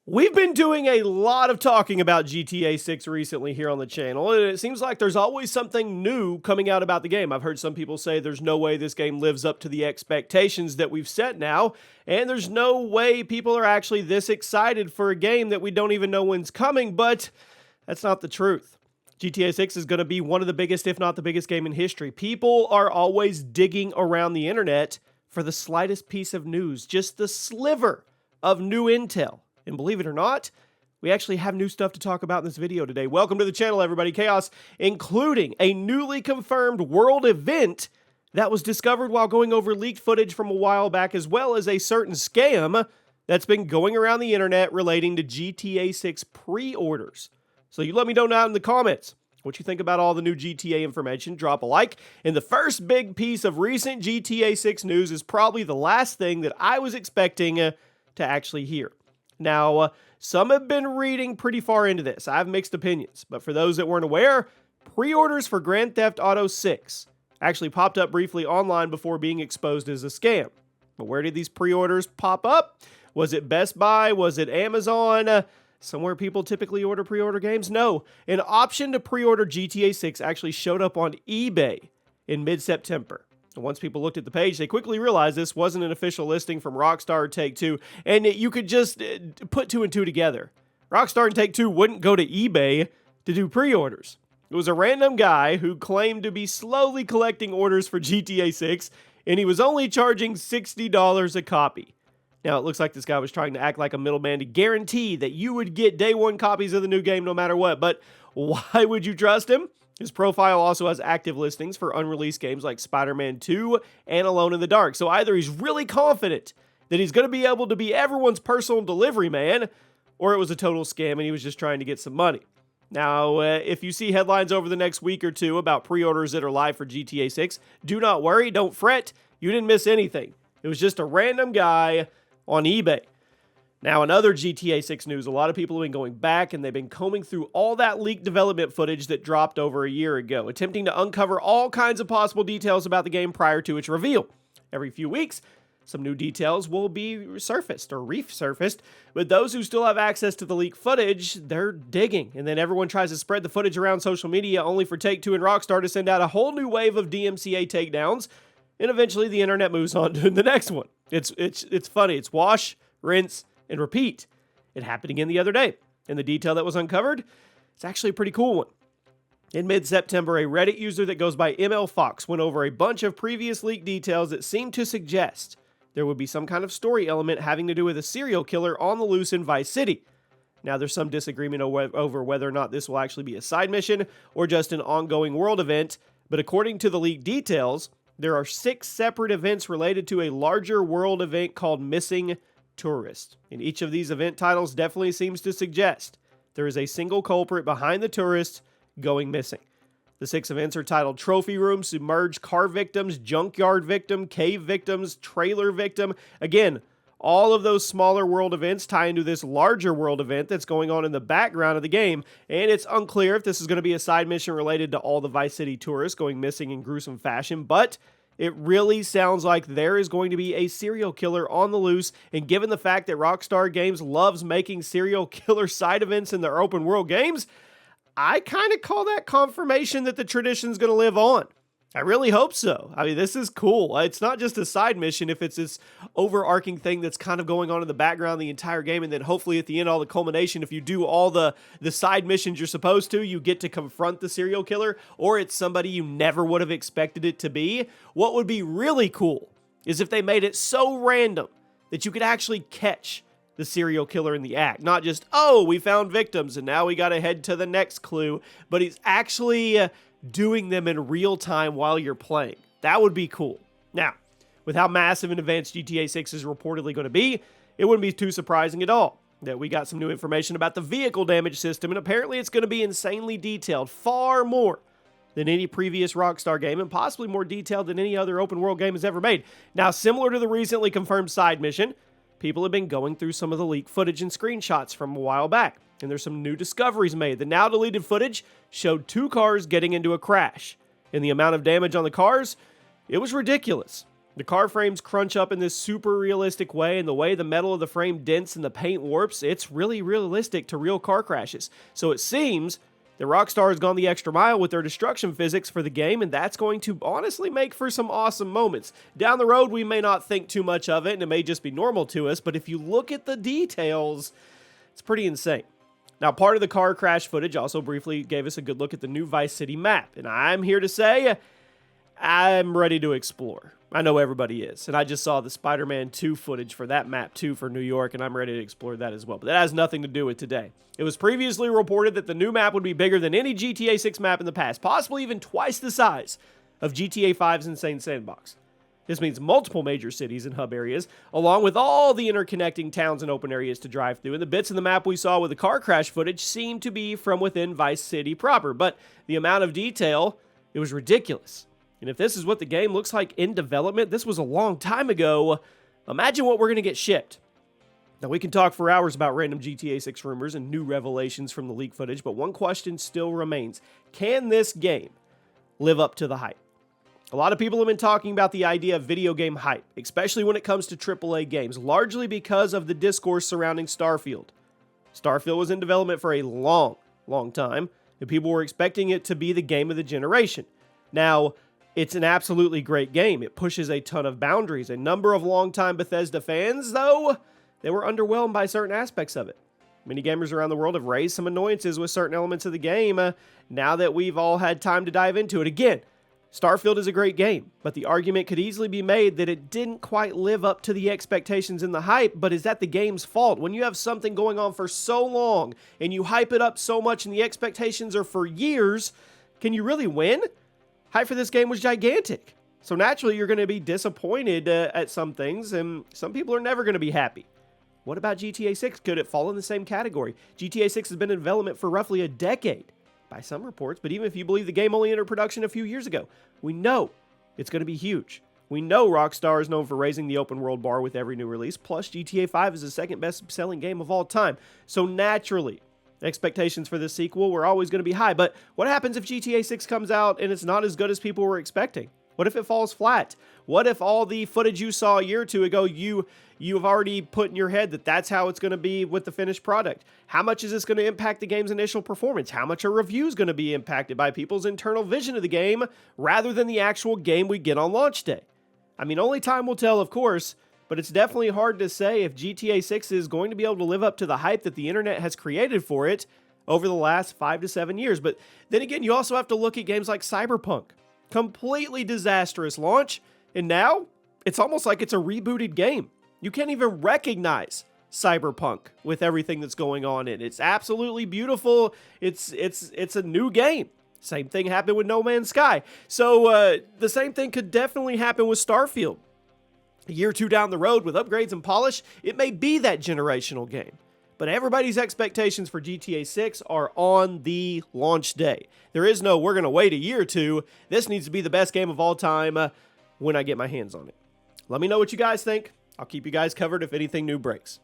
We've been doing a lot of talking about GTA 6 recently here on the channel, and it seems like there's always something new coming out about the game. I've heard some people say there's no way this game lives up to the expectations that we've set now, and there's no way people are actually this excited for a game that we don't even know when's coming, but that's not the truth. GTA 6 is going to be one of the biggest, if not the biggest game in history. People are always digging around the internet for the slightest piece of news, just the sliver of new intel. And believe it or not, we actually have new stuff to talk about in this video today. Welcome to the channel, everybody. Chaos, including a newly confirmed world event that was discovered while going over leaked footage from a while back, as well as a certain scam that's been going around the internet relating to GTA 6 pre-orders. So you let me know down in the comments what you think about all the new GTA information. Drop a like. And the first big piece of recent GTA 6 news is probably the last thing that I was expecting to actually hear. Now, some have been reading pretty far into this. I have mixed opinions, but for those that weren't aware, pre-orders for Grand Theft Auto 6 actually popped up briefly online before being exposed as a scam. But where did these pre-orders pop up? Was it Best Buy? Was it Amazon? Somewhere people typically pre-order games? No. An option to pre-order GTA 6 actually showed up on eBay in mid-September. And once people looked at the page, they quickly realized this wasn't an official listing from Rockstar or Take-Two, and you could just put two and two together. Rockstar and Take-Two wouldn't go to eBay to do pre-orders. It was a random guy who claimed to be slowly collecting orders for GTA 6, and he was only charging $60 a copy. Now, it looks like this guy was trying to act like a middleman to guarantee that you would get day one copies of the new game no matter what, but why would you trust him? His profile also has active listings for unreleased games like Spider-Man 2 and Alone in the Dark. So either he's really confident that he's going to be able to be everyone's personal delivery man, or it was a total scam and he was just trying to get some money. Now, if you see headlines over the next week or two about pre-orders that are live for GTA 6, do not worry, don't fret, you didn't miss anything. It was just a random guy on eBay. Now, in other GTA 6 news, a lot of people have been going back and they've been combing through all that leaked development footage that dropped over a year ago, attempting to uncover all kinds of possible details about the game prior to its reveal. Every few weeks, some new details will be surfaced or resurfaced, but those who still have access to the leaked footage, they're digging, and then everyone tries to spread the footage around social media only for Take-Two and Rockstar to send out a whole new wave of DMCA takedowns, and eventually the internet moves on to the next one. It's funny. It's wash, rinse, and repeat. It happened again the other day, and the detail that was uncovered, it's actually a pretty cool one. In mid-September, a Reddit user that goes by ML Fox went over a bunch of previous leaked details that seemed to suggest there would be some kind of story element having to do with a serial killer on the loose in Vice City. Now, there's some disagreement over whether or not this will actually be a side mission or just an ongoing world event, but according to the leaked details, there are 6 separate events related to a larger world event called Missing Tourist. And each of these event titles definitely seems to suggest there is a single culprit behind the tourist going missing. The 6 events are titled Trophy Room, Submerged Car Victims, Junkyard Victim, Cave Victims, Trailer Victim. Again, all of those smaller world events tie into this larger world event that's going on in the background of the game, and it's unclear if this is going to be a side mission related to all the Vice City tourists going missing in gruesome fashion, but it really sounds like there is going to be a serial killer on the loose, and given the fact that Rockstar Games loves making serial killer side events in their open world games, I kind of call that confirmation that the tradition's going to live on. I really hope so. I mean, this is cool. It's not just a side mission if it's this overarching thing that's kind of going on in the background the entire game, and then hopefully at the end, all the culmination, if you do all the side missions you're supposed to, you get to confront the serial killer, or it's somebody you never would have expected it to be. What would be really cool is if they made it so random that you could actually catch the serial killer in the act. Not just, oh, we found victims and now we got to head to the next clue, but he's actually doing them in real time while you're playing. That would be cool. Now, with how massive and advanced GTA 6 is reportedly going to be, it wouldn't be too surprising at all that we got some new information about the vehicle damage system, and apparently it's going to be insanely detailed, far more than any previous Rockstar game, and possibly more detailed than any other open world game has ever made. Now, similar to the recently confirmed side mission, people have been going through some of the leaked footage and screenshots from a while back, and there's some new discoveries made. The now deleted footage showed 2 cars getting into a crash, and the amount of damage on the cars, it was ridiculous. The car frames crunch up in this super realistic way, and the way the metal of the frame dents and the paint warps, it's really realistic to real car crashes. So it seems that Rockstar has gone the extra mile with their destruction physics for the game, and that's going to honestly make for some awesome moments. Down the road, we may not think too much of it, and it may just be normal to us, but if you look at the details, it's pretty insane. Now, part of the car crash footage also briefly gave us a good look at the new Vice City map, and I'm here to say I'm ready to explore. I know everybody is, and I just saw the Spider-Man 2 footage for that map too for New York, and I'm ready to explore that as well, but that has nothing to do with today. It was previously reported that the new map would be bigger than any GTA 6 map in the past, possibly even twice the size of GTA 5's Insane Sandbox. This means multiple major cities and hub areas, along with all the interconnecting towns and open areas to drive through, and the bits in the map we saw with the car crash footage seem to be from within Vice City proper, but the amount of detail, it was ridiculous. And if this is what the game looks like in development, this was a long time ago, imagine what we're going to get shipped. Now, we can talk for hours about random GTA 6 rumors and new revelations from the leak footage, but one question still remains. Can this game live up to the hype? A lot of people have been talking about the idea of video game hype, especially when it comes to AAA games, largely because of the discourse surrounding Starfield. Starfield was in development for a long time, and people were expecting it to be the game of the generation. Now, it's an absolutely great game. It pushes a ton of boundaries. A number of longtime Bethesda fans, though, they were underwhelmed by certain aspects of it. Many gamers around the world have raised some annoyances with certain elements of the game now that we've all had time to dive into it. Again, Starfield is a great game, but the argument could easily be made that it didn't quite live up to the expectations and the hype, but is that the game's fault? When you have something going on for so long and you hype it up so much and the expectations are for years, can you really win? Hype for this game was gigantic. So naturally, you're going to be disappointed at some things, and some people are never going to be happy. What about GTA 6? Could it fall in the same category? GTA 6 has been in development for roughly a decade, by some reports, but even if you believe the game only entered production a few years ago, we know it's going to be huge. We know Rockstar is known for raising the open world bar with every new release, plus GTA 5 is the second best selling game of all time. So naturally, expectations for this sequel were always going to be high, but what happens if GTA 6 comes out and it's not as good as people were expecting? What if it falls flat? What if all the footage you saw a year or two ago, you have already put in your head that that's how it's going to be with the finished product? How much is this going to impact the game's initial performance? How much are reviews going to be impacted by people's internal vision of the game rather than the actual game we get on launch day? I mean, only time will tell, of course, but it's definitely hard to say if GTA 6 is going to be able to live up to the hype that the internet has created for it over the last 5 to 7 years. But then again, you also have to look at games like Cyberpunk. Completely disastrous launch, and now it's almost like it's a rebooted game. You can't even recognize Cyberpunk with everything that's going on in it. It's absolutely beautiful. It's a new game. Same thing happened with No Man's Sky. So the same thing could definitely happen with Starfield. A year or two down the road with upgrades and polish, it may be that generational game. But everybody's expectations for GTA 6 are on the launch day. There is no, we're going to wait a year or two. This needs to be the best game of all time when I get my hands on it. Let me know what you guys think. I'll keep you guys covered if anything new breaks.